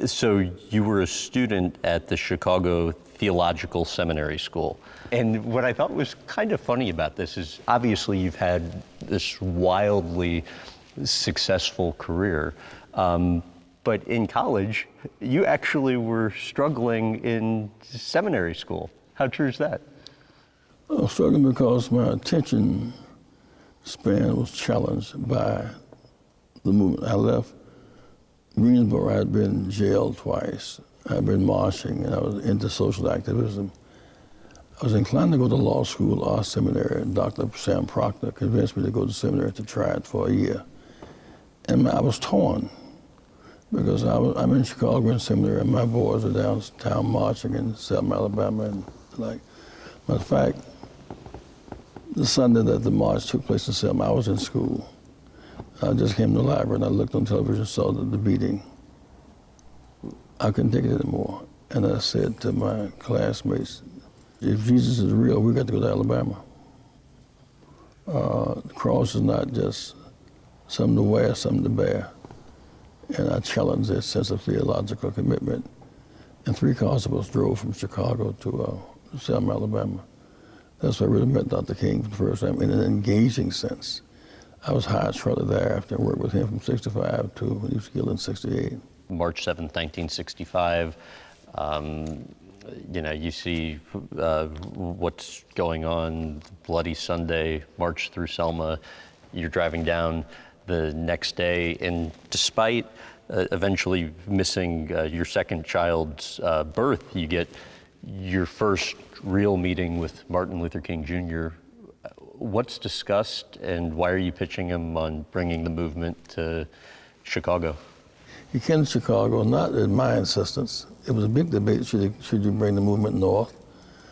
So you were a student at the Chicago Theological Seminary School. And what I thought was kind of funny about this is obviously you've had this wildly successful career. But in college, you actually were struggling in seminary school. How true is that? I was struggling because my attention span was challenged by the movement. I left Greensboro. I had been jailed twice. I had been marching, and I was into social activism. I was inclined to go to law school or seminary, and Dr. Sam Proctor convinced me to go to seminary to try it for a year. And I was torn, because I'm in Chicago in seminary, and my boys are downtown marching in Selma, Alabama, and like, matter of fact, the Sunday that the march took place in Selma, I was in school. I just came to the library and I looked on television, saw the beating. I couldn't take it anymore. And I said to my classmates, if Jesus is real, we got to go to Alabama. The cross is not just something to wear, something to bear. And I challenged their sense of theological commitment. And 3 constables drove from Chicago to Selma, Alabama. That's where I really met Dr. King for the first time in an engaging sense. I was hired shortly thereafter and worked with him from 65 to when he was killed in 68. March 7th, 1965, you see what's going on, Bloody Sunday, march through Selma. You're driving down the next day, and despite eventually missing your second child's birth, you get your first real meeting with Martin Luther King Jr. What's discussed, and why are you pitching him on bringing the movement to Chicago? He came to Chicago not at my insistence. It was a big debate, should you bring the movement north?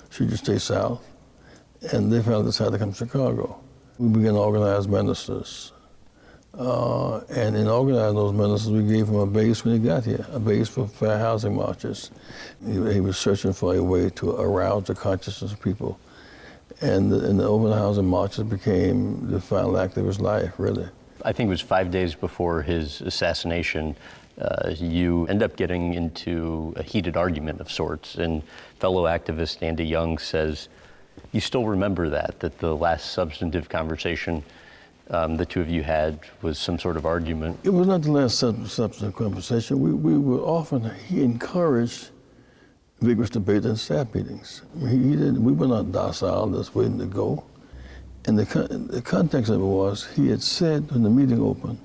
Should you stay south? And they finally decided to come to Chicago. We began to organize ministers. And in organizing those ministers, we gave him a base when he got here, a base for fair housing marches. He was searching for a way to arouse the consciousness of people. And the open housing marches became the final act of his life, really. I think it was 5 days before his assassination, you end up getting into a heated argument of sorts, and fellow activist Andy Young says, you still remember that the last substantive conversation the two of you had was some sort of argument? It was not the last substantive conversation. We were he encouraged vigorous debate and staff meetings. We were not docile, just waiting to go. And the context of it was, he had said when the meeting opened,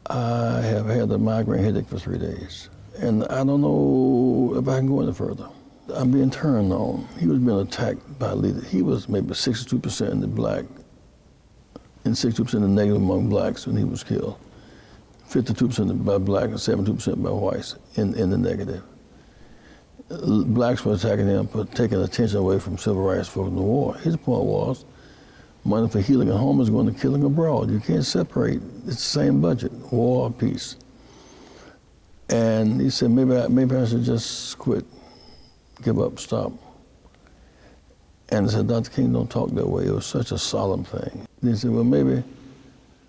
I have had a migraine headache for 3 days, and I don't know if I can go any further. I'm being turned on. He was being attacked by a leader. He was maybe 62% in the black, and 62% in the negative among blacks when he was killed. 52% by black and 72% by whites in the negative. Blacks were attacking him for taking attention away from civil rights for the war. His point was, money for healing at home is going to killing abroad. You can't separate. It's the same budget, war or peace. And he said, maybe I should just quit, give up, stop. And I said, Dr. King, don't talk that way. It was such a solemn thing. And he said, well, maybe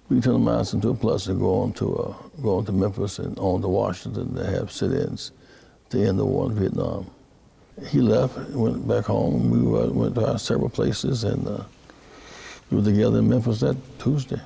we can turn the minds into a plus and go on to Memphis and on to Washington to have sit-ins to end the war in Vietnam. He left, went back home. We went to our several places, and we were together in Memphis that Tuesday.